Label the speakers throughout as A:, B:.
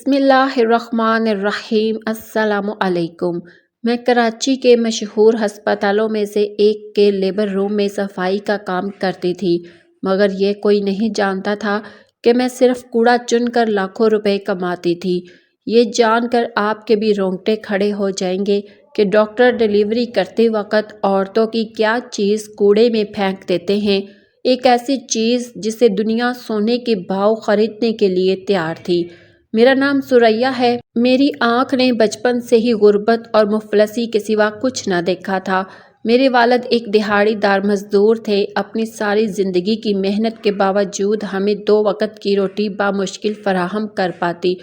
A: بسم اللہ الرحمن الرحیم۔ السلام علیکم۔ میں کراچی کے مشہور ہسپتالوں میں سے ایک کے لیبر روم میں صفائی کا کام کرتی تھی، مگر یہ کوئی نہیں جانتا تھا کہ میں صرف کوڑا چن کر لاکھوں روپے کماتی تھی۔ یہ جان کر آپ کے بھی رونگٹے کھڑے ہو جائیں گے کہ ڈاکٹر ڈیلیوری کرتے وقت عورتوں کی کیا چیز کوڑے میں پھینک دیتے ہیں، ایک ایسی چیز جسے دنیا سونے کے بھاؤ خریدنے کے لیے تیار تھی۔ میرا نام ثریا ہے۔ میری آنکھ نے بچپن سے ہی غربت اور مفلسی کے سوا کچھ نہ دیکھا تھا۔ میرے والد ایک دہاڑی دار مزدور تھے۔ اپنی ساری زندگی کی محنت کے باوجود ہمیں 2 وقت کی روٹی بامشکل فراہم کر پاتی۔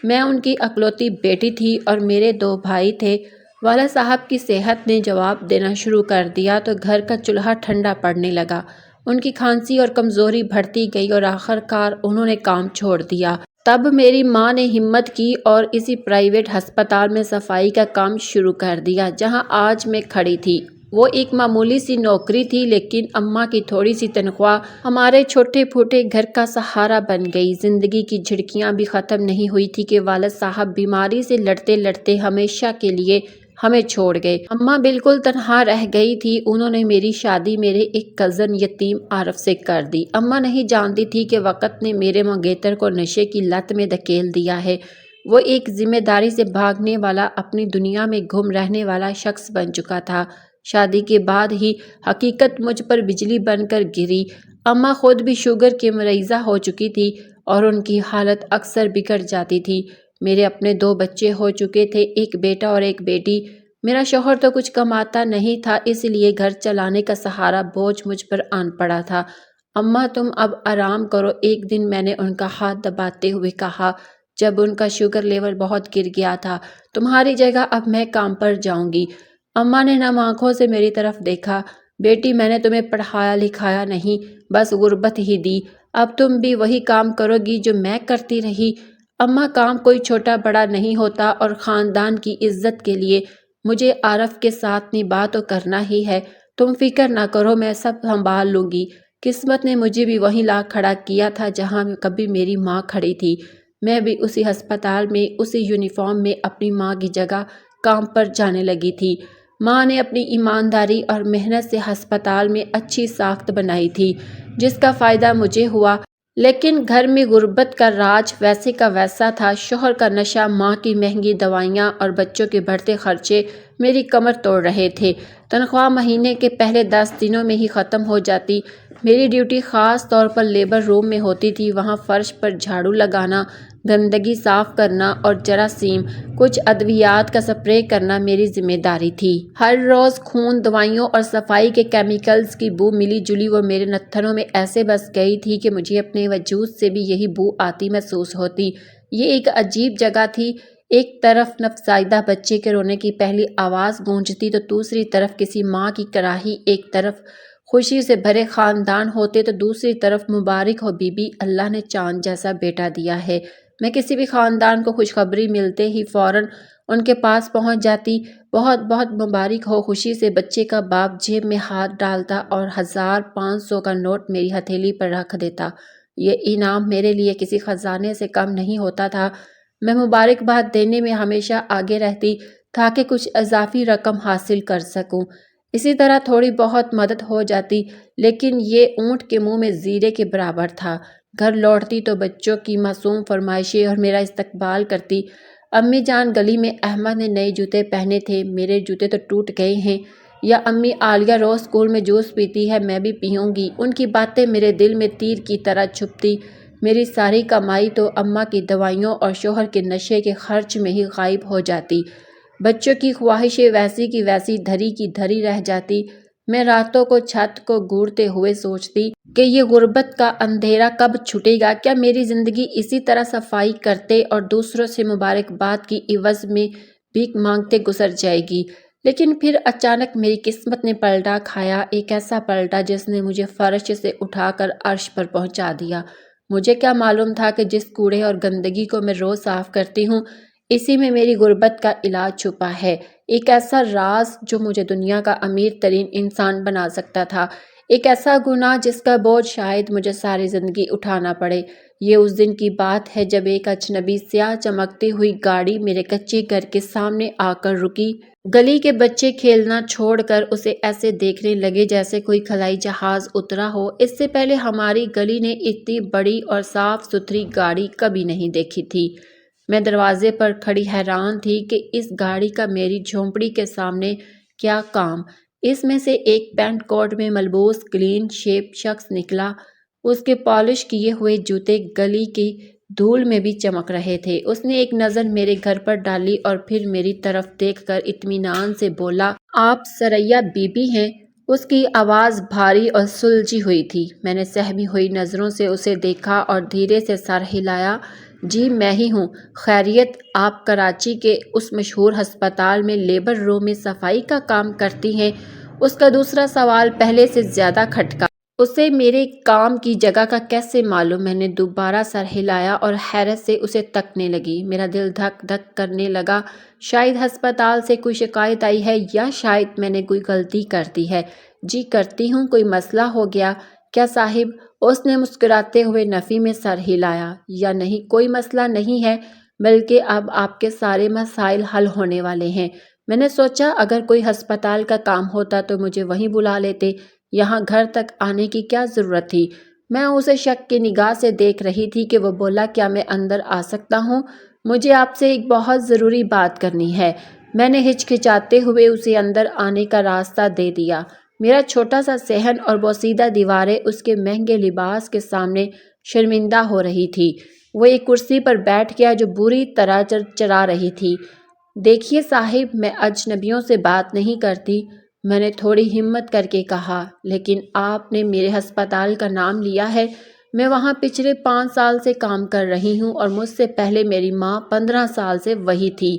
A: میں ان کی اکلوتی بیٹی تھی اور میرے 2 بھائی تھے۔ والد صاحب کی صحت نے جواب دینا شروع کر دیا تو گھر کا چولہا ٹھنڈا پڑنے لگا۔ ان کی کھانسی اور کمزوری بڑھتی گئی اور آخر کار انہوں نے کام چھوڑ دیا۔ تب میری ماں نے ہمت کی اور اسی پرائیویٹ ہسپتال میں صفائی کا کام شروع کر دیا جہاں آج میں کھڑی تھی۔ وہ ایک معمولی سی نوکری تھی، لیکن اماں کی تھوڑی سی تنخواہ ہمارے چھوٹے پھوٹے گھر کا سہارا بن گئی۔ زندگی کی جھڑکیاں بھی ختم نہیں ہوئی تھی کہ والد صاحب بیماری سے لڑتے لڑتے ہمیشہ کے لیے ہمیں چھوڑ گئے۔ اماں بالکل تنہا رہ گئی تھی۔ انہوں نے میری شادی میرے ایک کزن یتیم عارف سے کر دی۔ اماں نہیں جانتی تھی کہ وقت نے میرے منگیتر کو نشے کی لت میں دھکیل دیا ہے۔ وہ ایک ذمہ داری سے بھاگنے والا، اپنی دنیا میں گم رہنے والا شخص بن چکا تھا۔ شادی کے بعد ہی حقیقت مجھ پر بجلی بن کر گری۔ اماں خود بھی شوگر کی مریضہ ہو چکی تھی اور ان کی حالت اکثر بگڑ جاتی تھی۔ میرے اپنے 2 بچے ہو چکے تھے، ایک بیٹا اور ایک بیٹی۔ میرا شوہر تو کچھ کماتا نہیں تھا، اس لیے گھر چلانے کا سہارا بوجھ مجھ پر آن پڑا تھا۔ اماں تم اب آرام کرو، ایک دن میں نے ان کا ہاتھ دباتے ہوئے کہا جب ان کا شوگر لیول بہت گر گیا تھا، تمہاری جگہ اب میں کام پر جاؤں گی۔ اماں نے نم آنکھوں سے میری طرف دیکھا۔ بیٹی میں نے تمہیں پڑھایا لکھایا نہیں، بس غربت ہی دی۔ اب تم بھی وہی کام کرو گی جو میں کرتی رہی۔ اماں کام کوئی چھوٹا بڑا نہیں ہوتا اور خاندان کی عزت کے لیے مجھے عارف کے ساتھ نباہ تو کرنا ہی ہے۔ تم فکر نہ کرو، میں سب سنبھال لوں گی۔ قسمت نے مجھے بھی وہیں لا کھڑا کیا تھا جہاں کبھی میری ماں کھڑی تھی۔ میں بھی اسی ہسپتال میں، اسی یونیفارم میں اپنی ماں کی جگہ کام پر جانے لگی تھی۔ ماں نے اپنی ایمانداری اور محنت سے ہسپتال میں اچھی ساکھت بنائی تھی جس کا فائدہ مجھے ہوا، لیکن گھر میں غربت کا راج ویسے کا ویسا تھا۔ شوہر کا نشہ، ماں کی مہنگی دوائیاں اور بچوں کے بڑھتے خرچے میری کمر توڑ رہے تھے۔ تنخواہ مہینے کے پہلے 10 دنوں میں ہی ختم ہو جاتی۔ میری ڈیوٹی خاص طور پر لیبر روم میں ہوتی تھی۔ وہاں فرش پر جھاڑو لگانا، گندگی صاف کرنا اور جراثیم کچھ ادویات کا سپرے کرنا میری ذمہ داری تھی۔ ہر روز خون، دوائیوں اور صفائی کے کیمیکلز کی بو ملی جلی وہ میرے نتھنوں میں ایسے بس گئی تھی کہ مجھے اپنے وجود سے بھی یہی بو آتی محسوس ہوتی۔ یہ ایک عجیب جگہ تھی۔ ایک طرف نفسائیدہ بچے کے رونے کی پہلی آواز گونجتی تو دوسری طرف کسی ماں کی کراہی، ایک طرف خوشی سے بھرے خاندان ہوتے تو دوسری طرف مبارک ہو بی بی، اللہ نے چاند جیسا بیٹا دیا ہے۔ میں کسی بھی خاندان کو خوشخبری ملتے ہی فوراً ان کے پاس پہنچ جاتی۔ بہت بہت مبارک ہو، خوشی سے بچے کا باپ جیب میں ہاتھ ڈالتا اور 1000 500 کا نوٹ میری ہتھیلی پر رکھ دیتا۔ یہ انعام میرے لیے کسی خزانے سے کم نہیں ہوتا تھا۔ میں مبارکباد دینے میں ہمیشہ آگے رہتی تاکہ کچھ اضافی رقم حاصل کر سکوں۔ اسی طرح تھوڑی بہت مدد ہو جاتی، لیکن یہ اونٹ کے منہ میں زیرے کے برابر تھا۔ گھر لوٹتی تو بچوں کی معصوم فرمائشیں اور میرا استقبال کرتی۔ امی جان، گلی میں احمد نے نئے جوتے پہنے تھے، میرے جوتے تو ٹوٹ گئے ہیں۔ یا امی، عالیہ روز اسکول میں جوس پیتی ہے، میں بھی پیوں گی۔ ان کی باتیں میرے دل میں تیر کی طرح چبھتی۔ میری ساری کمائی تو اماں کی دوائیوں اور شوہر کے نشے کے خرچ میں ہی غائب ہو جاتی۔ بچوں کی خواہشیں ویسی کی ویسی دھری کی دھری رہ جاتی۔ میں راتوں کو چھت کو گھورتے ہوئے سوچتی کہ یہ غربت کا اندھیرا کب چھٹے گا۔ کیا میری زندگی اسی طرح صفائی کرتے اور دوسروں سے مبارکباد کی عوض میں بھیک مانگتے گزر جائے گی؟ لیکن پھر اچانک میری قسمت نے پلٹا کھایا، ایک ایسا پلٹا جس نے مجھے فرش سے اٹھا کر عرش پر پہنچا دیا۔ مجھے کیا معلوم تھا کہ جس کوڑے اور گندگی کو میں روز صاف کرتی ہوں، اسی میں میری غربت کا علاج چھپا ہے، ایک ایسا راز جو مجھے دنیا کا امیر ترین انسان بنا سکتا تھا، ایک ایسا گناہ جس کا بوجھ شاید مجھے ساری زندگی اٹھانا پڑے۔ یہ اس دن کی بات ہے جب ایک اجنبی سیاہ چمکتی ہوئی گاڑی میرے کچے گھر کے سامنے آ کر رکی۔ گلی کے بچے کھیلنا چھوڑ کر اسے ایسے دیکھنے لگے جیسے کوئی خلائی جہاز اترا ہو۔ اس سے پہلے ہماری گلی نے اتنی بڑی اور صاف ستھری گاڑی کبھی نہیں دیکھی تھی۔ میں دروازے پر کھڑی حیران تھی کہ اس گاڑی کا میری جھونپڑی کے سامنے کیا کام۔ اس میں سے ایک پینٹ کوٹ میں ملبوس کلین شیپ شخص نکلا۔ اس کے پالش کیے ہوئے جوتے گلی کی دھول میں بھی چمک رہے تھے۔ اس نے ایک نظر میرے گھر پر ڈالی اور پھر میری طرف دیکھ کر اطمینان سے بولا، آپ ثریا بی بی ہیں؟ اس کی آواز بھاری اور سلجھی ہوئی تھی۔ میں نے سہمی ہوئی نظروں سے اسے دیکھا اور دھیرے سے سر ہلایا۔ جی میں ہی ہوں۔ خیریت؟ آپ کراچی کے اس مشہور ہسپتال میں لیبر روم میں صفائی کا کام کرتی ہیں؟ اس کا دوسرا سوال پہلے سے زیادہ کھٹکا۔ اسے میرے کام کی جگہ کا کیسے معلوم؟ میں نے دوبارہ سر ہلایا اور حیرت سے اسے تکنے لگی۔ میرا دل دھک دھک کرنے لگا۔ شاید ہسپتال سے کوئی شکایت آئی ہے یا شاید میں نے کوئی غلطی کر دی ہے۔ جی کرتی ہوں۔ کوئی مسئلہ ہو گیا کیا صاحب؟ اس نے مسکراتے ہوئے نفی میں سر ہلایا۔ یا نہیں، کوئی مسئلہ نہیں ہے، بلکہ اب آپ کے سارے مسائل حل ہونے والے ہیں۔ میں نے سوچا اگر کوئی ہسپتال کا کام ہوتا تو مجھے وہیں بلا لیتے، یہاں گھر تک آنے کی کیا ضرورت تھی؟ میں اسے شک کی نگاہ سے دیکھ رہی تھی کہ وہ بولا، کیا میں اندر آ سکتا ہوں؟ مجھے آپ سے ایک بہت ضروری بات کرنی ہے۔ میں نے ہچکچاتے ہوئے اسے اندر آنے کا راستہ دے دیا۔ میرا چھوٹا سا صحن اور بوسیدہ دیواریں اس کے مہنگے لباس کے سامنے شرمندہ ہو رہی تھی۔ وہ ایک کرسی پر بیٹھ گیا جو بری طرح چرچرا رہی تھی۔ دیکھیے صاحب، میں اجنبیوں سے بات نہیں کرتی، میں نے تھوڑی ہمت کر کے کہا، لیکن آپ نے میرے ہسپتال کا نام لیا ہے۔ میں وہاں پچھلے 5 سال سے کام کر رہی ہوں اور مجھ سے پہلے میری ماں 15 سال سے وہی تھی۔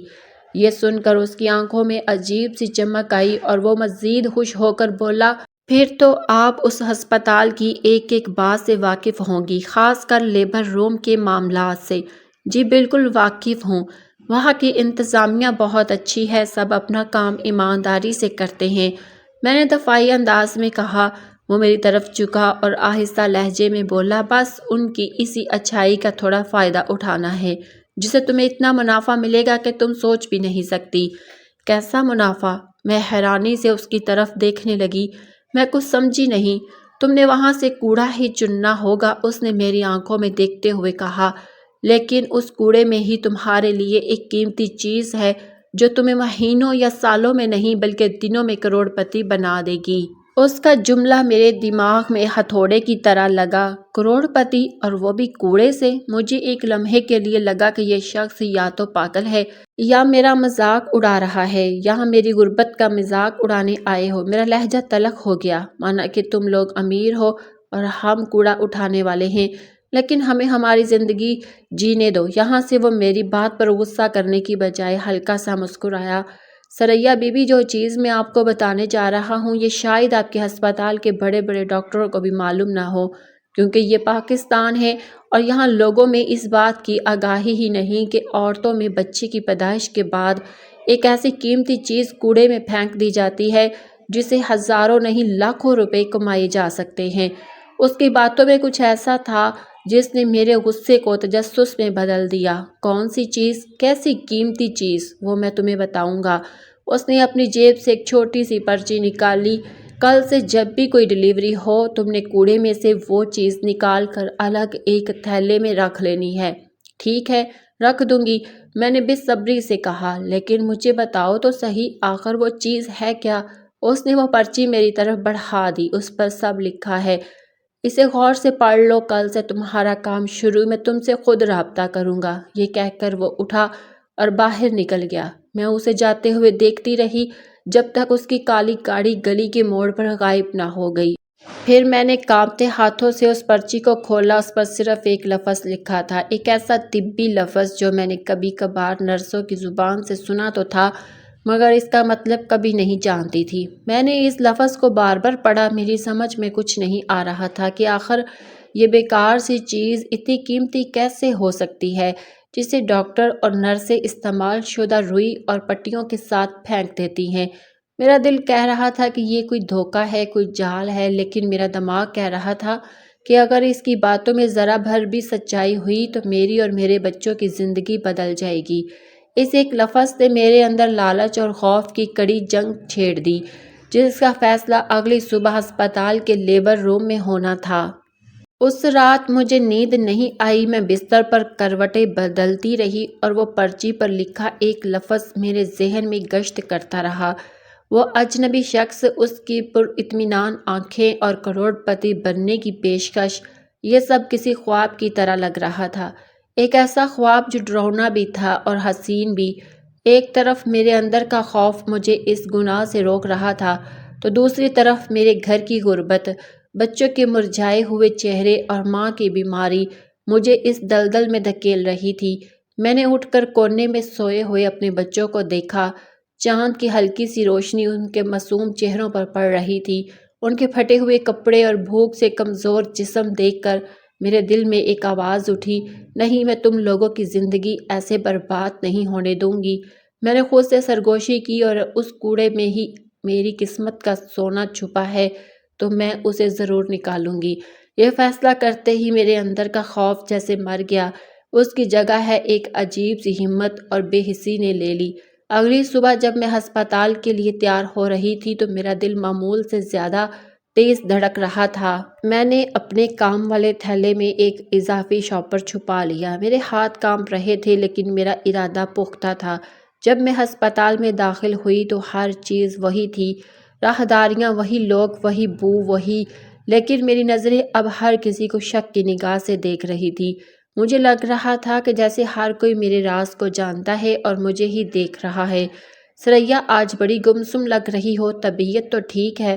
A: یہ سن کر اس کی آنکھوں میں عجیب سی چمک آئی اور وہ مزید خوش ہو کر بولا، پھر تو آپ اس ہسپتال کی ایک ایک بات سے واقف ہوں گی، خاص کر لیبر روم کے معاملات سے۔ جی بالکل واقف ہوں۔ وہاں کی انتظامیہ بہت اچھی ہے، سب اپنا کام ایمانداری سے کرتے ہیں، میں نے دفاعی انداز میں کہا۔ وہ میری طرف جھکا اور آہستہ لہجے میں بولا، بس ان کی اسی اچھائی کا تھوڑا فائدہ اٹھانا ہے جسے تمہیں اتنا منافع ملے گا کہ تم سوچ بھی نہیں سکتی۔ کیسا منافع؟ میں حیرانی سے اس کی طرف دیکھنے لگی۔ میں کچھ سمجھی نہیں۔ تم نے وہاں سے کوڑا ہی چننا ہوگا، اس نے میری آنکھوں میں دیکھتے ہوئے کہا، لیکن اس کوڑے میں ہی تمہارے لیے ایک قیمتی چیز ہے جو تمہیں مہینوں یا سالوں میں نہیں بلکہ دنوں میں کروڑ پتی بنا دے گی۔ اس کا جملہ میرے دماغ میں ہتھوڑے کی طرح لگا۔ کروڑ پتی اور وہ بھی کوڑے سے؟ مجھے ایک لمحے کے لیے لگا کہ یہ شخص یا تو پاگل ہے یا میرا مذاق اڑا رہا ہے، یہاں میری غربت کا مذاق اڑانے آئے ہو۔ میرا لہجہ تلخ ہو گیا، مانا کہ تم لوگ امیر ہو اور ہم کوڑا اٹھانے والے ہیں، لیکن ہمیں ہماری زندگی جینے دو یہاں سے۔ وہ میری بات پر غصہ کرنے کی بجائے ہلکا سا مسکرایا۔ ثریا بی بی، جو چیز میں آپ کو بتانے جا رہا ہوں یہ شاید آپ کے ہسپتال کے بڑے بڑے ڈاکٹروں کو بھی معلوم نہ ہو، کیونکہ یہ پاکستان ہے اور یہاں لوگوں میں اس بات کی آگاہی ہی نہیں کہ عورتوں میں بچے کی پیدائش کے بعد ایک ایسی قیمتی چیز کوڑے میں پھینک دی جاتی ہے جسے ہزاروں نہیں لاکھوں روپے کمائے جا سکتے ہیں۔ اس کی باتوں میں کچھ ایسا تھا جس نے میرے غصے کو تجسس میں بدل دیا۔ کون سی چیز؟ کیسی قیمتی چیز؟ وہ میں تمہیں بتاؤں گا۔ اس نے اپنی جیب سے ایک چھوٹی سی پرچی نکالی۔ کل سے جب بھی کوئی ڈیلیوری ہو تم نے کوڑے میں سے وہ چیز نکال کر الگ ایک تھیلے میں رکھ لینی ہے۔ ٹھیک ہے، رکھ دوں گی، میں نے بے صبری سے کہا، لیکن مجھے بتاؤ تو صحیح آخر وہ چیز ہے کیا؟ اس نے وہ پرچی میری طرف بڑھا دی۔ اس پر سب لکھا ہے، اسے غور سے پڑھ لو، کل سے تمہارا کام شروع، میں تم سے خود رابطہ کروں گا۔ یہ کہہ کر وہ اٹھا اور باہر نکل گیا۔ میں اسے جاتے ہوئے دیکھتی رہی جب تک اس کی کالی گاڑی گلی کے موڑ پر غائب نہ ہو گئی۔ پھر میں نے کانپتے ہاتھوں سے اس پرچی کو کھولا۔ اس پر صرف ایک لفظ لکھا تھا، ایک ایسا طبی لفظ جو میں نے کبھی کبھار نرسوں کی زبان سے سنا تو تھا مگر اس کا مطلب کبھی نہیں جانتی تھی۔ میں نے اس لفظ کو بار بار پڑھا، میری سمجھ میں کچھ نہیں آ رہا تھا کہ آخر یہ بیکار سی چیز اتنی قیمتی کیسے ہو سکتی ہے جسے ڈاکٹر اور نرسیں استعمال شدہ روئی اور پٹیوں کے ساتھ پھینک دیتی ہیں۔ میرا دل کہہ رہا تھا کہ یہ کوئی دھوکہ ہے، کوئی جال ہے، لیکن میرا دماغ کہہ رہا تھا کہ اگر اس کی باتوں میں ذرا بھر بھی سچائی ہوئی تو میری اور میرے بچوں کی زندگی بدل جائے گی۔ اس ایک لفظ نے میرے اندر لالچ اور خوف کی کڑی جنگ چھیڑ دی، جس کا فیصلہ اگلی صبح ہسپتال کے لیبر روم میں ہونا تھا۔ اس رات مجھے نیند نہیں آئی، میں بستر پر کروٹیں بدلتی رہی اور وہ پرچی پر لکھا ایک لفظ میرے ذہن میں گشت کرتا رہا۔ وہ اجنبی شخص، اس کی پر اطمینان آنکھیں اور کروڑ پتی بننے کی پیشکش، یہ سب کسی خواب کی طرح لگ رہا تھا۔ ایک ایسا خواب جو ڈراؤنا بھی تھا اور حسین بھی۔ ایک طرف میرے اندر کا خوف مجھے اس گناہ سے روک رہا تھا تو دوسری طرف میرے گھر کی غربت، بچوں کے مرجھائے ہوئے چہرے اور ماں کی بیماری مجھے اس دلدل میں دھکیل رہی تھی۔ میں نے اٹھ کر کونے میں سوئے ہوئے اپنے بچوں کو دیکھا۔ چاند کی ہلکی سی روشنی ان کے معصوم چہروں پر پڑ رہی تھی۔ ان کے پھٹے ہوئے کپڑے اور بھوک سے کمزور جسم دیکھ کر میرے دل میں ایک آواز اٹھی، نہیں، میں تم لوگوں کی زندگی ایسے برباد نہیں ہونے دوں گی۔ میں نے خود سے سرگوشی کی اور اس کوڑے میں ہی میری قسمت کا سونا چھپا ہے تو میں اسے ضرور نکالوں گی۔ یہ فیصلہ کرتے ہی میرے اندر کا خوف جیسے مر گیا، اس کی جگہ ہے ایک عجیب سی ہمت اور بے حسی نے لے لی۔ اگلی صبح جب میں ہسپتال کے لیے تیار ہو رہی تھی تو میرا دل معمول سے زیادہ تیز دھڑک رہا تھا۔ میں نے اپنے کام والے تھیلے میں ایک اضافی شاپر چھپا لیا۔ میرے ہاتھ کانپ رہے تھے لیکن میرا ارادہ پختہ تھا۔ جب میں ہسپتال میں داخل ہوئی تو ہر چیز وہی تھی، راہداریاں وہی، لوگ وہی، بو وہی، لیکن میری نظریں اب ہر کسی کو شک کی نگاہ سے دیکھ رہی تھی۔ مجھے لگ رہا تھا کہ جیسے ہر کوئی میرے راز کو جانتا ہے اور مجھے ہی دیکھ رہا ہے۔ ثریا، آج بڑی گمسم لگ رہی ہو، طبیعت تو ٹھیک ہے؟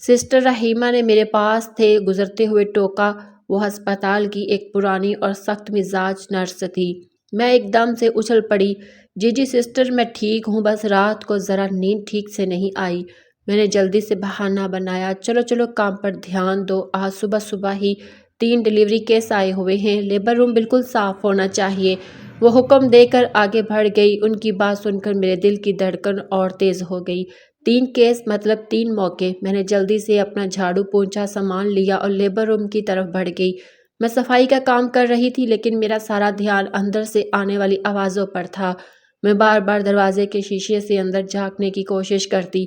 A: سسٹر رحیمہ نے میرے پاس تھے گزرتے ہوئے ٹوکا۔ وہ ہسپتال کی ایک پرانی اور سخت مزاج نرس تھی۔ میں ایک دم سے اچھل پڑی، جی جی سسٹر، میں ٹھیک ہوں، بس رات کو ذرا نیند ٹھیک سے نہیں آئی۔ میں نے جلدی سے بہانہ بنایا، چلو چلو کام پر دھیان دو، آج صبح صبح ہی 3 ڈیلیوری کیس آئے ہوئے ہیں، لیبر روم بالکل صاف ہونا چاہیے۔ وہ حکم دے کر آگے بڑھ گئی۔ ان کی بات سن کر میرے دل کی دھڑکن اور تیز ہو گئی۔ 3 کیس مطلب 3 موقع۔ میں نے جلدی سے اپنا جھاڑو پونچھا، سامان لیا اور لیبر روم کی طرف بڑھ گئی۔ میں صفائی کا کام کر رہی تھی لیکن میرا سارا دھیان اندر سے آنے والی آوازوں پر تھا۔ میں بار بار دروازے کے شیشے سے اندر جھانکنے کی کوشش کرتی۔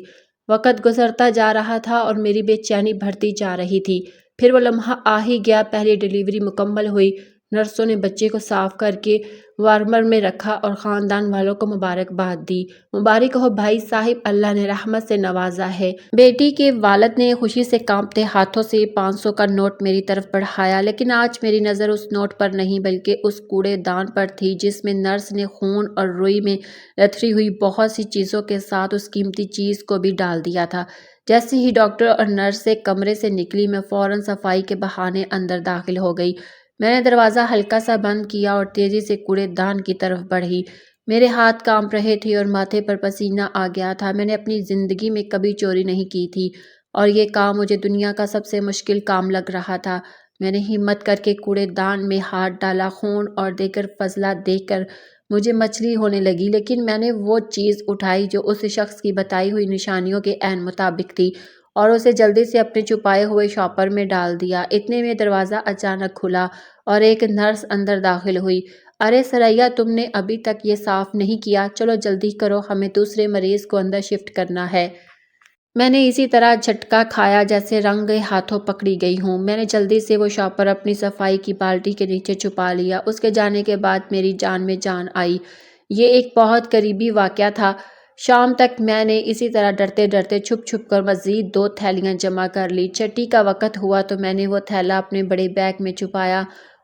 A: وقت گزرتا جا رہا تھا اور میری بے چینی بڑھتی جا رہی تھی۔ پھر وہ لمحہ آ ہی گیا، پہلی ڈیلیوری مکمل ہوئی۔ نرسوں نے بچے کو صاف کر کے وارمر میں رکھا اور خاندان والوں کو مبارکباد دی۔ مبارک ہو بھائی صاحب، اللہ نے رحمت سے نوازا ہے۔ بیٹی کے والد نے خوشی سے کانپتے ہاتھوں سے 500 کا نوٹ میری طرف بڑھایا، لیکن آج میری نظر اس نوٹ پر نہیں بلکہ اس کوڑے دان پر تھی جس میں نرس نے خون اور روئی میں لتھڑی ہوئی بہت سی چیزوں کے ساتھ اس قیمتی چیز کو بھی ڈال دیا تھا۔ جیسے ہی ڈاکٹر اور نرسیں کمرے سے نکلی، میں فوراً صفائی کے بہانے اندر داخل ہو گئی۔ میں نے دروازہ ہلکا سا بند کیا اور تیزی سے کوڑے دان کی طرف بڑھی۔ میرے ہاتھ کانپ رہے تھے اور ماتھے پر پسینہ آ گیا تھا۔ میں نے اپنی زندگی میں کبھی چوری نہیں کی تھی اور یہ کام مجھے دنیا کا سب سے مشکل کام لگ رہا تھا۔ میں نے ہمت کر کے کوڑے دان میں ہاتھ ڈالا۔ خون اور دیگر فضلہ دیکھ کر مجھے مچلی ہونے لگی، لیکن میں نے وہ چیز اٹھائی جو اس شخص کی بتائی ہوئی نشانیوں کے عین مطابق تھی اور اسے جلدی سے اپنے چھپائے ہوئے شاپر میں ڈال دیا۔ اتنے میں دروازہ اچانک کھلا اور ایک نرس اندر داخل ہوئی۔ ارے ثریا، تم نے ابھی تک یہ صاف نہیں کیا، چلو جلدی کرو، ہمیں دوسرے مریض کو اندر شفٹ کرنا ہے۔ میں نے اسی طرح جھٹکا کھایا جیسے رنگے ہاتھوں پکڑی گئی ہوں۔ میں نے جلدی سے وہ شاپر اپنی صفائی کی بالٹی کے نیچے چھپا لیا۔ اس کے جانے کے بعد میری جان میں جان آئی۔ یہ ایک بہت قریبی واقعہ تھا۔ شام تک میں نے اسی طرح ڈرتے ڈرتے چھپ چھپ کر مزید 2 تھیلیاں جمع کر لی۔ چھٹی کا وقت ہوا تو میں نے وہ تھیلا اپنے بڑے بیگ میں چھپایا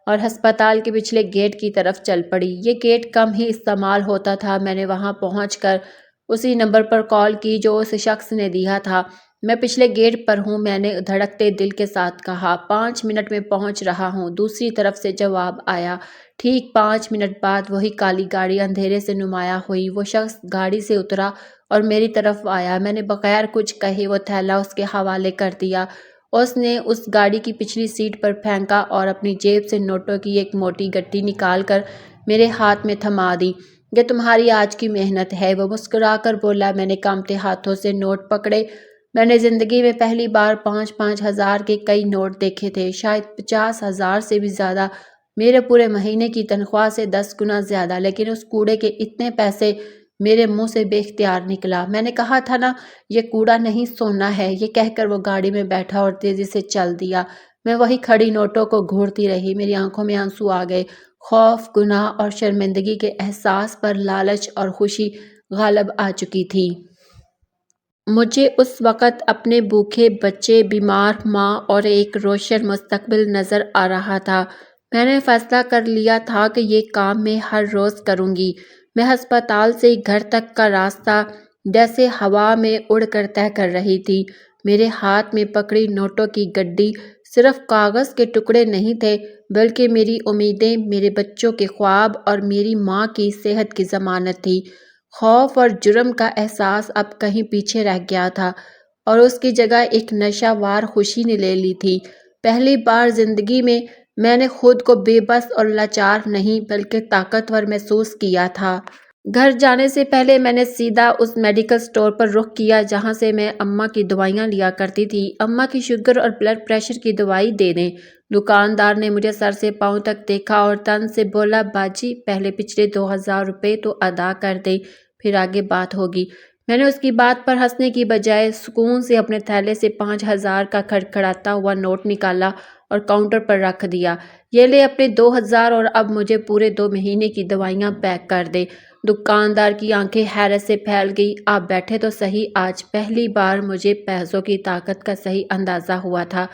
A: اور ہسپتال کے پچھلے گیٹ کی طرف چل پڑی۔ یہ گیٹ کم ہی استعمال ہوتا تھا۔ میں نے وہاں پہنچ کر اسی نمبر پر کال کی جو اس شخص نے دیا تھا۔ میں پچھلے گیٹ پر ہوں، میں نے دھڑکتے دل کے ساتھ کہا۔ 5 منٹ میں پہنچ رہا ہوں، دوسری طرف سے جواب آیا۔ ٹھیک 5 منٹ بعد وہی کالی گاڑی اندھیرے سے نمایاں ہوئی۔ وہ شخص گاڑی سے اترا اور میری طرف آیا۔ میں نے بغیر کچھ کہے وہ تھیلا اس کے حوالے کر دیا۔ اس نے اس گاڑی کی پچھلی سیٹ پر پھینکا اور اپنی جیب سے نوٹوں کی ایک موٹی گٹی نکال کر میرے ہاتھ میں تھما دی۔ یہ تمہاری آج کی محنت ہے، وہ مسکرا کر بولا۔ میں نے کانپتے ہاتھوں سے نوٹ پکڑے میں نے زندگی میں پہلی بار 5,000 کے کئی نوٹ دیکھے تھے، شاید 50,000 سے بھی زیادہ، میرے پورے مہینے کی تنخواہ سے 10 گنا زیادہ، لیکن اس کوڑے کے اتنے پیسے میرے منہ سے بے اختیار نکلا۔ میں نے کہا تھا نا، یہ کوڑا نہیں سونا ہے، یہ کہہ کر وہ گاڑی میں بیٹھا اور تیزی سے چل دیا۔ میں وہی کھڑی نوٹوں کو گھورتی رہی، میری آنکھوں میں آنسو آ گئے۔ خوف، گناہ اور شرمندگی کے احساس پر لالچ اور خوشی غالب آ چکی تھی۔ مجھے اس وقت اپنے بھوکے بچے، بیمار ماں اور ایک روشن مستقبل نظر آ رہا تھا۔ میں نے فیصلہ کر لیا تھا کہ یہ کام میں ہر روز کروں گی۔ میں ہسپتال سے گھر تک کا راستہ جیسے ہوا میں اڑ کر طے کر رہی تھی۔ میرے ہاتھ میں پکڑی نوٹوں کی گڈی صرف کاغذ کے ٹکڑے نہیں تھے، بلکہ میری امیدیں، میرے بچوں کے خواب اور میری ماں کی صحت کی ضمانت تھی۔ خوف اور جرم کا احساس اب کہیں پیچھے رہ گیا تھا اور اس کی جگہ ایک نشہ وار خوشی نے لے لی تھی۔ پہلی بار زندگی میں نے خود کو بے بس اور لاچار نہیں بلکہ طاقتور محسوس کیا تھا۔ گھر جانے سے پہلے میں نے سیدھا اس میڈیکل سٹور پر رخ کیا جہاں سے میں اماں کی دوائیاں لیا کرتی تھی۔ اماں کی شوگر اور بلڈ پریشر کی دوائی دے دیں۔ دکاندار نے مجھے سر سے پاؤں تک دیکھا اور طنز سے بولا، باجی پہلے پچھلے 2,000 روپے تو ادا کر دیں، پھر آگے بات ہوگی۔ میں نے اس کی بات پر ہنسنے کی بجائے سکون سے اپنے تھیلے سے 5,000 کا کھڑکھڑاتا ہوا نوٹ نکالا اور کاؤنٹر پر رکھ دیا۔ یہ لے اپنے 2,000 اور اب مجھے پورے 2 مہینے کی دوائیاں پیک کر دے۔ دکاندار کی آنکھیں حیرت سے پھیل گئی۔ آپ بیٹھے تو صحیح، آج پہلی بار مجھے پیسوں کی طاقت کا صحیح اندازہ ہوا تھا۔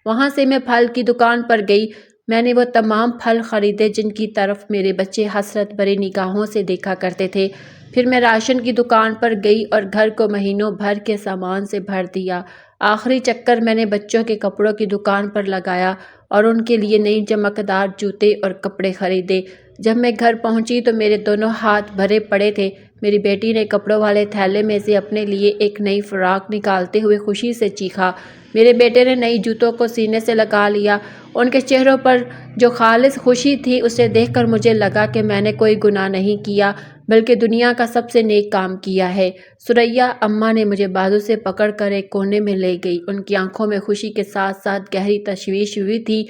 A: وہاں سے میں پھل کی دکان پر گئی۔ میں نے وہ تمام پھل خریدے جن کی طرف میرے بچے حسرت بھری نگاہوں سے دیکھا کرتے تھے۔ پھر میں راشن کی دکان پر گئی اور گھر کو مہینوں بھر کے سامان سے بھر دیا۔ آخری چکر میں نے بچوں کے کپڑوں کی دکان پر لگایا اور ان کے لیے نئی چمکدار جوتے اور کپڑے خریدے۔ جب میں گھر پہنچی تو میرے دونوں ہاتھ بھرے پڑے تھے۔ میری بیٹی نے کپڑوں والے تھیلے میں سے اپنے لیے ایک نئی فراک نکالتے ہوئے خوشی سے چیخا۔ میرے بیٹے نے نئی جوتوں کو سینے سے لگا لیا۔ ان کے چہروں پر جو خالص خوشی تھی اسے دیکھ کر مجھے لگا کہ میں نے کوئی گناہ نہیں کیا بلکہ دنیا کا سب سے نیک کام کیا ہے۔ ثریا اماں نے مجھے بازو سے پکڑ کر ایک کونے میں لے گئی۔ ان کی آنکھوں میں خوشی کے ساتھ ساتھ گہری تشویش ہوئی تھی۔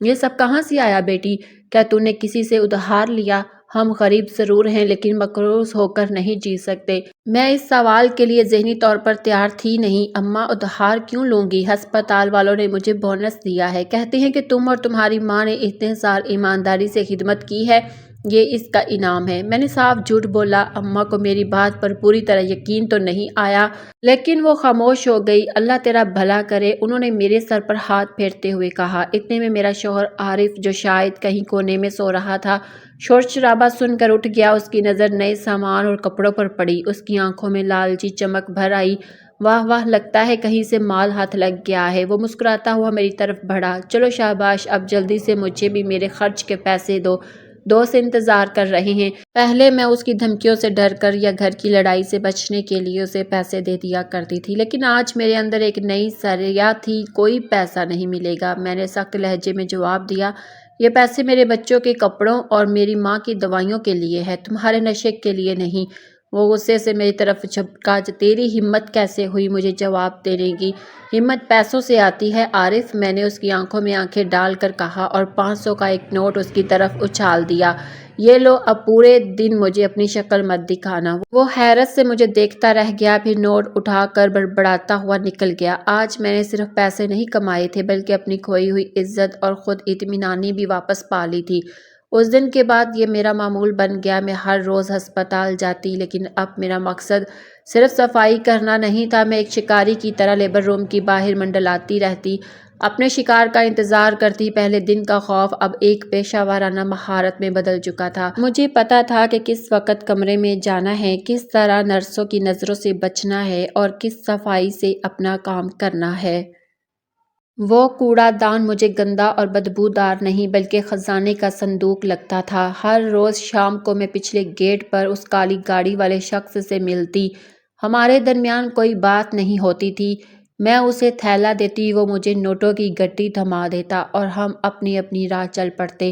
A: یہ سب کہاں سے آیا بیٹی؟ کیا تو نے کسی سے ادھار لیا؟ ہم غریب ضرور ہیں لیکن مقروض ہو کر نہیں جی سکتے۔ میں اس سوال کے لیے ذہنی طور پر تیار تھی نہیں۔ اماں ادھار کیوں لوں گی؟ ہسپتال والوں نے مجھے بونس دیا ہے، کہتے ہیں کہ تم اور تمہاری ماں نے اتنے سال ایمانداری سے خدمت کی ہے، یہ اس کا انعام ہے۔ میں نے صاف جھوٹ بولا۔ اماں کو میری بات پر پوری طرح یقین تو نہیں آیا لیکن وہ خاموش ہو گئی۔ اللہ تیرا بھلا کرے، انہوں نے میرے سر پر ہاتھ پھیرتے ہوئے کہا۔ اتنے میں میرا شوہر عارف جو شاید کہیں کونے میں سو رہا تھا شور شرابہ سن کر اٹھ گیا۔ اس کی نظر نئے سامان اور کپڑوں پر پڑی۔ اس کی آنکھوں میں لالچی چمک بھر آئی۔ واہ واہ، لگتا ہے کہیں سے مال ہاتھ لگ گیا ہے۔ وہ مسکراتا ہوا میری طرف بڑھا۔ چلو شاباش، اب جلدی سے مجھے بھی میرے خرچ کے پیسے دو، دوست انتظار کر رہے ہیں۔ پہلے میں اس کی دھمکیوں سے ڈر کر یا گھر کی لڑائی سے بچنے کے لیے اسے پیسے دے دیا کرتی تھی، لیکن آج میرے اندر ایک نئی سریا تھی۔ کوئی پیسہ نہیں ملے گا، میں نے سخت لہجے میں جواب دیا۔ یہ پیسے میرے بچوں کے کپڑوں اور میری ماں کی دوائیوں کے لیے ہے، تمہارے نشے کے لیے نہیں۔ وہ غصے سے میری طرف جھپکا۔ تیری ہمت کیسے ہوئی مجھے جواب دینے کی؟ ہمت پیسوں سے آتی ہے عارف، میں نے اس کی آنکھوں میں آنکھیں ڈال کر کہا اور 500 کا ایک نوٹ اس کی طرف اچھال دیا۔ یہ لو، اب پورے دن مجھے اپنی شکل مت دکھانا۔ وہ حیرت سے مجھے دیکھتا رہ گیا، پھر نوٹ اٹھا کر بڑبڑاتا ہوا نکل گیا۔ آج میں نے صرف پیسے نہیں کمائے تھے بلکہ اپنی کھوئی ہوئی عزت اور خود اطمینانی بھی واپس پا لی تھی۔ اس دن کے بعد یہ میرا معمول بن گیا۔ میں ہر روز ہسپتال جاتی، لیکن اب میرا مقصد صرف صفائی کرنا نہیں تھا۔ میں ایک شکاری کی طرح لیبر روم کی باہر منڈلاتی رہتی، اپنے شکار کا انتظار کرتی۔ پہلے دن کا خوف اب ایک پیشہ ورانہ مہارت میں بدل چکا تھا۔ مجھے پتا تھا کہ کس وقت کمرے میں جانا ہے، کس طرح نرسوں کی نظروں سے بچنا ہے اور کس صفائی سے اپنا کام کرنا ہے۔ وہ کوڑا دان مجھے گندا اور بدبودار نہیں بلکہ خزانے کا صندوق لگتا تھا۔ ہر روز شام کو میں پچھلے گیٹ پر اس کالی گاڑی والے شخص سے ملتی۔ ہمارے درمیان کوئی بات نہیں ہوتی تھی۔ میں اسے تھیلا دیتی، وہ مجھے نوٹوں کی گٹی تھما دیتا اور ہم اپنی اپنی راہ چل پڑتے۔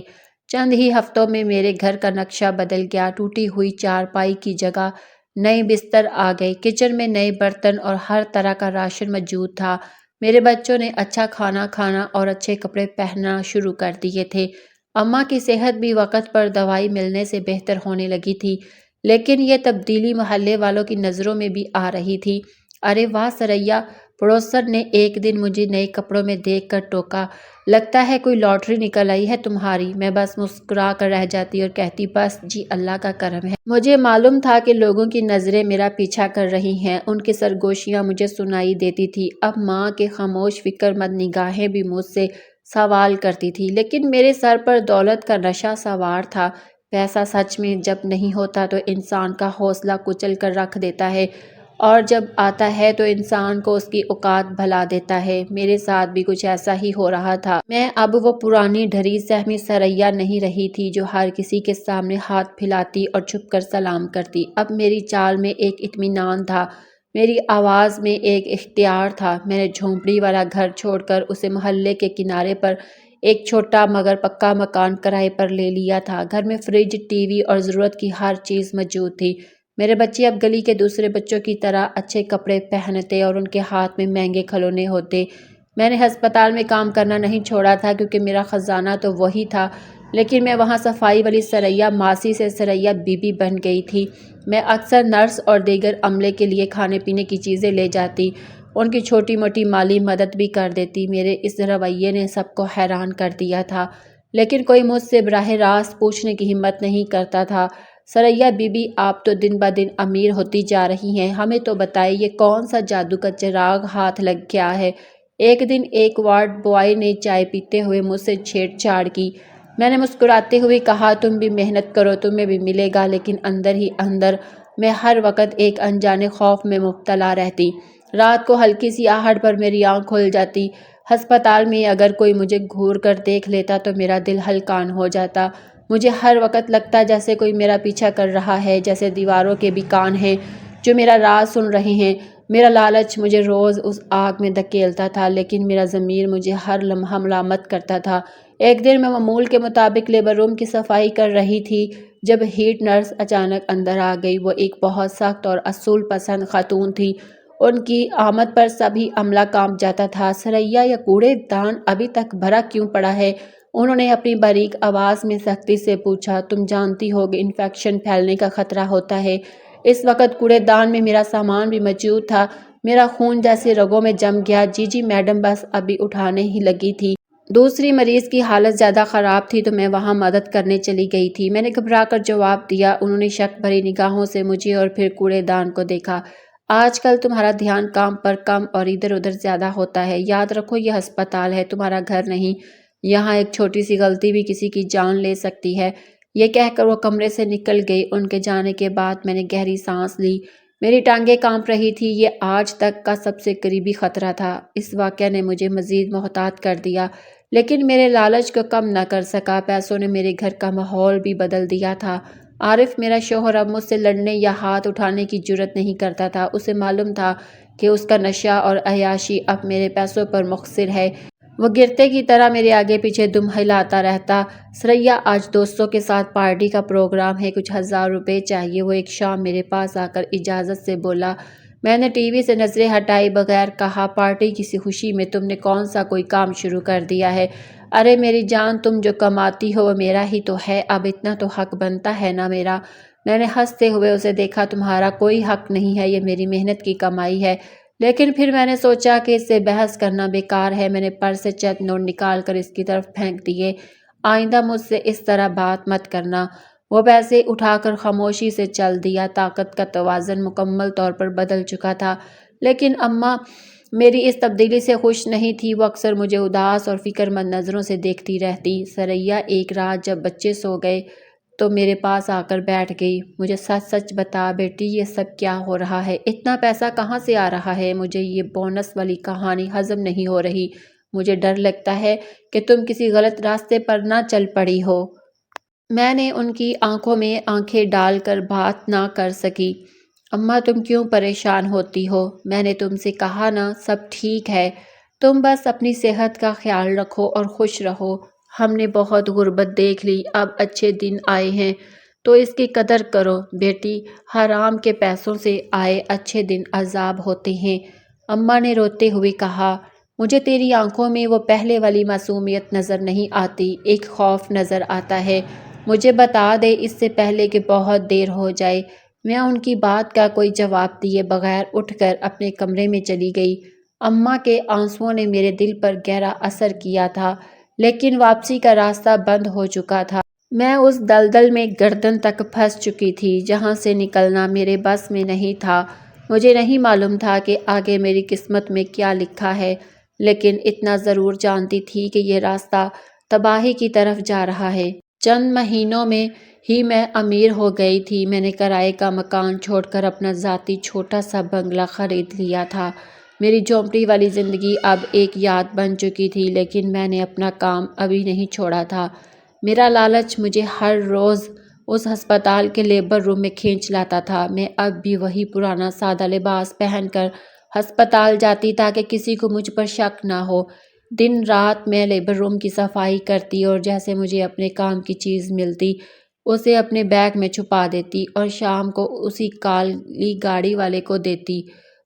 A: چند ہی ہفتوں میں میرے گھر کا نقشہ بدل گیا۔ ٹوٹی ہوئی چارپائی کی جگہ نئے بستر آ گئے، کچن میں نئے برتن اور ہر طرح کا راشن موجود تھا۔ میرے بچوں نے اچھا کھانا کھانا اور اچھے کپڑے پہننا شروع کر دیے تھے۔ اماں کی صحت بھی وقت پر دوائی ملنے سے بہتر ہونے لگی تھی، لیکن یہ تبدیلی محلے والوں کی نظروں میں بھی آ رہی تھی۔ ارے واہ سریا، پڑوسن نے ایک دن مجھے نئے کپڑوں میں دیکھ کر ٹوکا۔ لگتا ہے کوئی لاٹری نکل آئی ہے تمہاری۔ میں بس مسکرا کر رہ جاتی اور کہتی بس جی اللہ کا کرم ہے۔ مجھے معلوم تھا کہ لوگوں کی نظریں میرا پیچھا کر رہی ہیں، ان کی سرگوشیاں مجھے سنائی دیتی تھی۔ اب ماں کے خاموش فکر مند نگاہیں بھی مجھ سے سوال کرتی تھی، لیکن میرے سر پر دولت کا نشہ سوار تھا۔ پیسہ سچ میں جب نہیں ہوتا تو انسان کا حوصلہ کچل کر رکھ دیتا ہے، اور جب آتا ہے تو انسان کو اس کی اوقات بھلا دیتا ہے۔ میرے ساتھ بھی کچھ ایسا ہی ہو رہا تھا۔ میں اب وہ پرانی ڈھری سہمی سریا نہیں رہی تھی جو ہر کسی کے سامنے ہاتھ پھیلاتی اور چھپ کر سلام کرتی۔ اب میری چال میں ایک اطمینان تھا، میری آواز میں ایک اختیار تھا۔ میں نے جھونپڑی والا گھر چھوڑ کر اسے محلے کے کنارے پر ایک چھوٹا مگر پکا مکان کرائے پر لے لیا تھا۔ گھر میں فریج، ٹی وی اور ضرورت کی ہر چیز موجود تھی۔ میرے بچے اب گلی کے دوسرے بچوں کی طرح اچھے کپڑے پہنتے اور ان کے ہاتھ میں مہنگے کھلونے ہوتے۔ میں نے ہسپتال میں کام کرنا نہیں چھوڑا تھا کیونکہ میرا خزانہ تو وہی تھا، لیکن میں وہاں صفائی والی سریا ماسی سے سریا بی بی بن گئی تھی۔ میں اکثر نرس اور دیگر عملے کے لیے کھانے پینے کی چیزیں لے جاتی، ان کی چھوٹی موٹی مالی مدد بھی کر دیتی۔ میرے اس رویے نے سب کو حیران کر دیا تھا، لیکن کوئی مجھ سے براہ راست پوچھنے کی ہمت نہیں کرتا تھا۔ سریا بی بی، آپ تو دن بدن امیر ہوتی جا رہی ہیں، ہمیں تو بتائیں یہ کون سا جادو کا چراغ ہاتھ لگ گیا ہے؟ ایک دن ایک وارڈ بوائے نے چائے پیتے ہوئے مجھ سے چھیڑ چھاڑ کی۔ میں نے مسکراتے ہوئے کہا تم بھی محنت کرو، تمہیں بھی ملے گا، لیکن اندر ہی اندر میں ہر وقت ایک انجانے خوف میں مبتلا رہتی۔ رات کو ہلکی سی آہٹ پر میری آنکھ کھل جاتی۔ ہسپتال میں اگر کوئی مجھے گھور کر دیکھ لیتا تو میرا دل ہلکان ہو جاتا۔ مجھے ہر وقت لگتا جیسے کوئی میرا پیچھا کر رہا ہے، جیسے دیواروں کے بھی کان ہیں جو میرا راز سن رہے ہیں۔ میرا لالچ مجھے روز اس آگ میں دھکیلتا تھا، لیکن میرا ضمیر مجھے ہر لمحہ ملامت کرتا تھا۔ ایک دن میں معمول کے مطابق لیبر روم کی صفائی کر رہی تھی جب ہیڈ نرس اچانک اندر آ گئی۔ وہ ایک بہت سخت اور اصول پسند خاتون تھی۔ ان کی آمد پر سبھی عملہ کانپ جاتا تھا۔ سریا، یہ کوڑے دان ابھی تک بھرا کیوں پڑا ہے؟ انہوں نے اپنی باریک آواز میں سختی سے پوچھا۔ تم جانتی ہو کہ انفیکشن پھیلنے کا خطرہ ہوتا ہے۔ اس وقت کوڑے دان میں میرا سامان بھی موجود تھا۔ میرا خون جیسے رگوں میں جم گیا۔ جی جی میڈم، بس ابھی اٹھانے ہی لگی تھی۔ دوسری مریض کی حالت زیادہ خراب تھی تو میں وہاں مدد کرنے چلی گئی تھی، میں نے گھبرا کر جواب دیا۔ انہوں نے شک بھری نگاہوں سے مجھے اور پھر کوڑے دان کو دیکھا۔ آج کل تمہارا دھیان کام پر کم اور ادھر ادھر زیادہ ہوتا ہے۔ یاد رکھو یہ ہسپتال ہے، تمہارا گھر نہیں۔ یہاں ایک چھوٹی سی غلطی بھی کسی کی جان لے سکتی ہے۔ یہ کہہ کر وہ کمرے سے نکل گئی۔ ان کے جانے کے بعد میں نے گہری سانس لی۔ میری ٹانگیں کانپ رہی تھی۔ یہ آج تک کا سب سے قریبی خطرہ تھا۔ اس واقعہ نے مجھے مزید محتاط کر دیا، لیکن میرے لالچ کو کم نہ کر سکا۔ پیسوں نے میرے گھر کا ماحول بھی بدل دیا تھا۔ عارف، میرا شوہر، اب مجھ سے لڑنے یا ہاتھ اٹھانے کی جرأت نہیں کرتا تھا۔ اسے معلوم تھا کہ اس کا نشہ اور عیاشی اب میرے پیسوں پر مقتصر ہے۔ وہ گرتے کی طرح میرے آگے پیچھے دم ہلاتا رہتا۔ سریا، آج دوستوں کے ساتھ پارٹی کا پروگرام ہے، کچھ 1000 روپے چاہیے۔ وہ ایک شام میرے پاس آ کر اجازت سے بولا۔ میں نے ٹی وی سے نظریں ہٹائے بغیر کہا، پارٹی کی خوشی میں تم نے کون سا کوئی کام شروع کر دیا ہے؟ ارے میری جان، تم جو کماتی ہو وہ میرا ہی تو ہے، اب اتنا تو حق بنتا ہے نا میرا۔ میں نے ہنستے ہوئے اسے دیکھا۔ تمہارا کوئی حق نہیں ہے، یہ میری محنت کی کمائی ہے۔ لیکن پھر میں نے سوچا کہ اس سے بحث کرنا بیکار ہے۔ میں نے پرس سے چند نوٹ نکال کر اس کی طرف پھینک دیے۔ آئندہ مجھ سے اس طرح بات مت کرنا۔ وہ پیسے اٹھا کر خاموشی سے چل دیا۔ طاقت کا توازن مکمل طور پر بدل چکا تھا، لیکن اماں میری اس تبدیلی سے خوش نہیں تھی۔ وہ اکثر مجھے اداس اور فکر مند نظروں سے دیکھتی رہتی۔ سریا ایک رات جب بچے سو گئے تو میرے پاس آ کر بیٹھ گئی۔ مجھے سچ سچ بتا بیٹی، یہ سب کیا ہو رہا ہے؟ اتنا پیسہ کہاں سے آ رہا ہے؟ مجھے یہ بونس والی کہانی ہضم نہیں ہو رہی۔ مجھے ڈر لگتا ہے کہ تم کسی غلط راستے پر نہ چل پڑی ہو۔ میں نے ان کی آنکھوں میں آنکھیں ڈال کر بات نہ کر سکی۔ اماں، تم کیوں پریشان ہوتی ہو؟ میں نے تم سے کہا نا، سب ٹھیک ہے۔ تم بس اپنی صحت کا خیال رکھو اور خوش رہو۔ ہم نے بہت غربت دیکھ لی، اب اچھے دن آئے ہیں۔ تو اس کی قدر کرو بیٹی، حرام کے پیسوں سے آئے اچھے دن عذاب ہوتے ہیں۔ اماں نے روتے ہوئے کہا، مجھے تیری آنکھوں میں وہ پہلے والی معصومیت نظر نہیں آتی، ایک خوف نظر آتا ہے۔ مجھے بتا دے اس سے پہلے کہ بہت دیر ہو جائے۔ میں ان کی بات کا کوئی جواب دیے بغیر اٹھ کر اپنے کمرے میں چلی گئی۔ اماں کے آنسوؤں نے میرے دل پر گہرا اثر کیا تھا، لیکن واپسی کا راستہ بند ہو چکا تھا۔ میں اس دلدل میں گردن تک پھنس چکی تھی جہاں سے نکلنا میرے بس میں نہیں تھا۔ مجھے نہیں معلوم تھا کہ آگے میری قسمت میں کیا لکھا ہے، لیکن اتنا ضرور جانتی تھی کہ یہ راستہ تباہی کی طرف جا رہا ہے۔ چند مہینوں میں ہی میں امیر ہو گئی تھی۔ میں نے کرائے کا مکان چھوڑ کر اپنا ذاتی چھوٹا سا بنگلہ خرید لیا تھا۔ میری جھونپڑی والی زندگی اب ایک یاد بن چکی تھی، لیکن میں نے اپنا کام ابھی نہیں چھوڑا تھا۔ میرا لالچ مجھے ہر روز اس ہسپتال کے لیبر روم میں کھینچ لاتا تھا۔ میں اب بھی وہی پرانا سادہ لباس پہن کر ہسپتال جاتی تاکہ کسی کو مجھ پر شک نہ ہو۔ دن رات میں لیبر روم کی صفائی کرتی اور جیسے مجھے اپنے کام کی چیز ملتی اسے اپنے بیگ میں چھپا دیتی اور شام کو اسی کالی گاڑی والے کو دیتی۔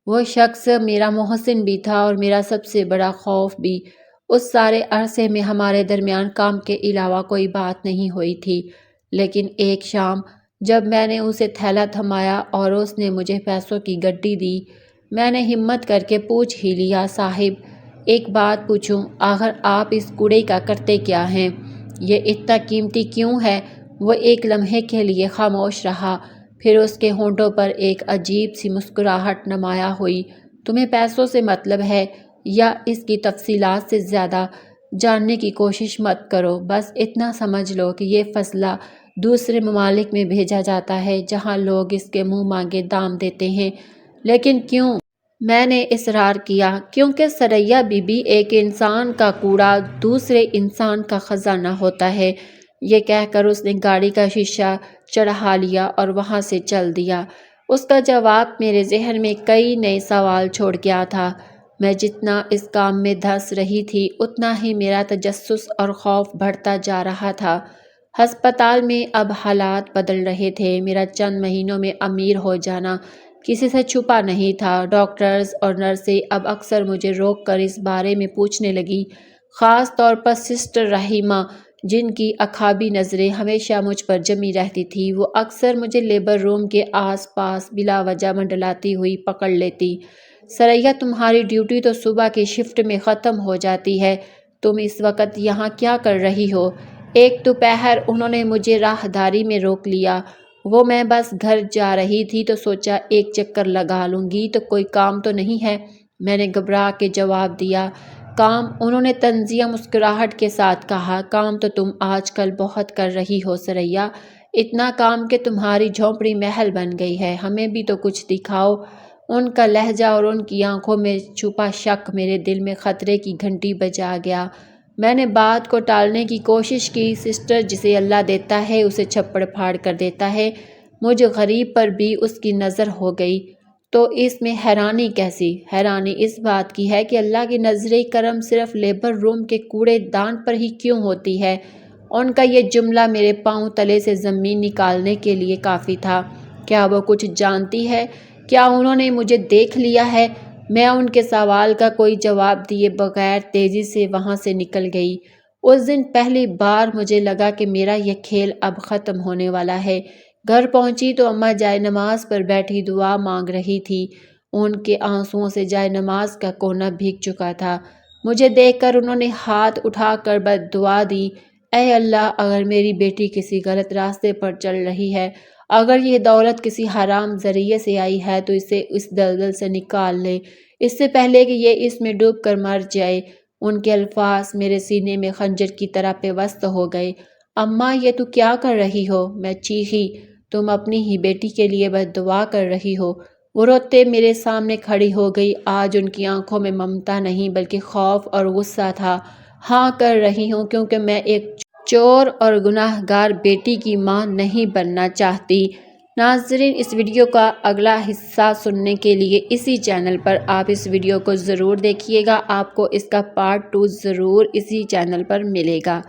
A: وہ شخص میرا محسن بھی تھا اور میرا سب سے بڑا خوف بھی۔ اس سارے عرصے میں ہمارے درمیان کام کے علاوہ کوئی بات نہیں ہوئی تھی، لیکن ایک شام جب میں نے اسے تھیلا تھمایا اور اس نے مجھے پیسوں کی گڈی دی، میں نے ہمت کر کے پوچھ ہی لیا، صاحب ایک بات پوچھوں، آخر آپ اس کوڑے کا کرتے کیا ہیں؟ یہ اتنا قیمتی کیوں ہے؟ وہ ایک لمحے کے لیے خاموش رہا، پھر اس کے ہونٹوں پر ایک عجیب سی مسکراہٹ نمایاں ہوئی۔ تمہیں پیسوں سے مطلب ہے؟ یا اس کی تفصیلات سے زیادہ جاننے کی کوشش مت کرو، بس اتنا سمجھ لو کہ یہ فضلہ دوسرے ممالک میں بھیجا جاتا ہے جہاں لوگ اس کے منہ مانگے دام دیتے ہیں۔ لیکن کیوں؟ میں نے اصرار کیا، کیونکہ ثریا بی بی ایک انسان کا کوڑا دوسرے انسان کا خزانہ ہوتا ہے۔ یہ کہہ کر اس نے گاڑی کا شیشہ چڑھا لیا اور وہاں سے چل دیا۔ اس کا جواب میرے ذہن میں کئی نئے سوال چھوڑ گیا تھا۔ میں جتنا اس کام میں دھنس رہی تھی اتنا ہی میرا تجسس اور خوف بڑھتا جا رہا تھا۔ ہسپتال میں اب حالات بدل رہے تھے۔ میرا چند مہینوں میں امیر ہو جانا کسی سے چھپا نہیں تھا۔ ڈاکٹرز اور نرسیں اب اکثر مجھے روک کر اس بارے میں پوچھنے لگی، خاص طور پر سسٹر رحیمہ، جن کی اکھابی نظریں ہمیشہ مجھ پر جمی رہتی تھی۔ وہ اکثر مجھے لیبر روم کے آس پاس بلا وجہ منڈلاتی ہوئی پکڑ لیتی۔ ثریا، تمہاری ڈیوٹی تو صبح کی شفٹ میں ختم ہو جاتی ہے، تم اس وقت یہاں کیا کر رہی ہو؟ ایک دوپہر انہوں نے مجھے راہداری میں روک لیا۔ وہ میں بس گھر جا رہی تھی تو سوچا ایک چکر لگا لوں گی، تو کوئی کام تو نہیں ہے؟ میں نے گھبرا کے جواب دیا، کام؟ انہوں نے طنزیہ مسکراہٹ کے ساتھ کہا، کام تو تم آج کل بہت کر رہی ہو ثریا، اتنا کام کہ تمہاری جھونپڑی محل بن گئی ہے، ہمیں بھی تو کچھ دکھاؤ۔ ان کا لہجہ اور ان کی آنکھوں میں چھپا شک میرے دل میں خطرے کی گھنٹی بجا گیا۔ میں نے بات کو ٹالنے کی کوشش کی، سسٹر، جسے اللہ دیتا ہے اسے چھپڑ پھاڑ کر دیتا ہے۔ مجھ غریب پر بھی اس کی نظر ہو گئی۔ تو اس میں حیرانی کیسی؟ حیرانی اس بات کی ہے کہ اللہ کی نظر کرم صرف لیبر روم کے کوڑے دان پر ہی کیوں ہوتی ہے؟ ان کا یہ جملہ میرے پاؤں تلے سے زمین نکالنے کے لیے کافی تھا۔ کیا وہ کچھ جانتی ہے؟ کیا انہوں نے مجھے دیکھ لیا ہے؟ میں ان کے سوال کا کوئی جواب دیے بغیر تیزی سے وہاں سے نکل گئی۔ اس دن پہلی بار مجھے لگا کہ میرا یہ کھیل اب ختم ہونے والا ہے۔ گھر پہنچی تو اماں جائے نماز پر بیٹھی دعا مانگ رہی تھی۔ ان کے آنسوؤں سے جائے نماز کا کونا بھیگ چکا تھا۔ مجھے دیکھ کر انہوں نے ہاتھ اٹھا کر بد دعا دی، اے اللہ، اگر میری بیٹی کسی غلط راستے پر چل رہی ہے، اگر یہ دولت کسی حرام ذریعے سے آئی ہے تو اسے اس دلدل سے نکال لے، اس سے پہلے کہ یہ اس میں ڈوب کر مر جائے۔ ان کے الفاظ میرے سینے میں خنجر کی طرح پیوست ہو گئے۔ اماں، یہ تو کیا کر رہی ہو؟ میں چیخی، تم اپنی ہی بیٹی کے لیے بد دعا کر رہی ہو۔ وہ روتے میرے سامنے کھڑی ہو گئی۔ آج ان کی آنکھوں میں ممتا نہیں بلکہ خوف اور غصہ تھا۔ ہاں کر رہی ہوں، کیونکہ میں ایک چور اور گناہ گار بیٹی کی ماں نہیں بننا چاہتی۔ ناظرین، اس ویڈیو کا اگلا حصہ سننے کے لیے اسی چینل پر آپ اس ویڈیو کو ضرور دیکھیے گا۔ آپ کو اس کا پارٹ 2 ضرور اسی چینل پر ملے گا۔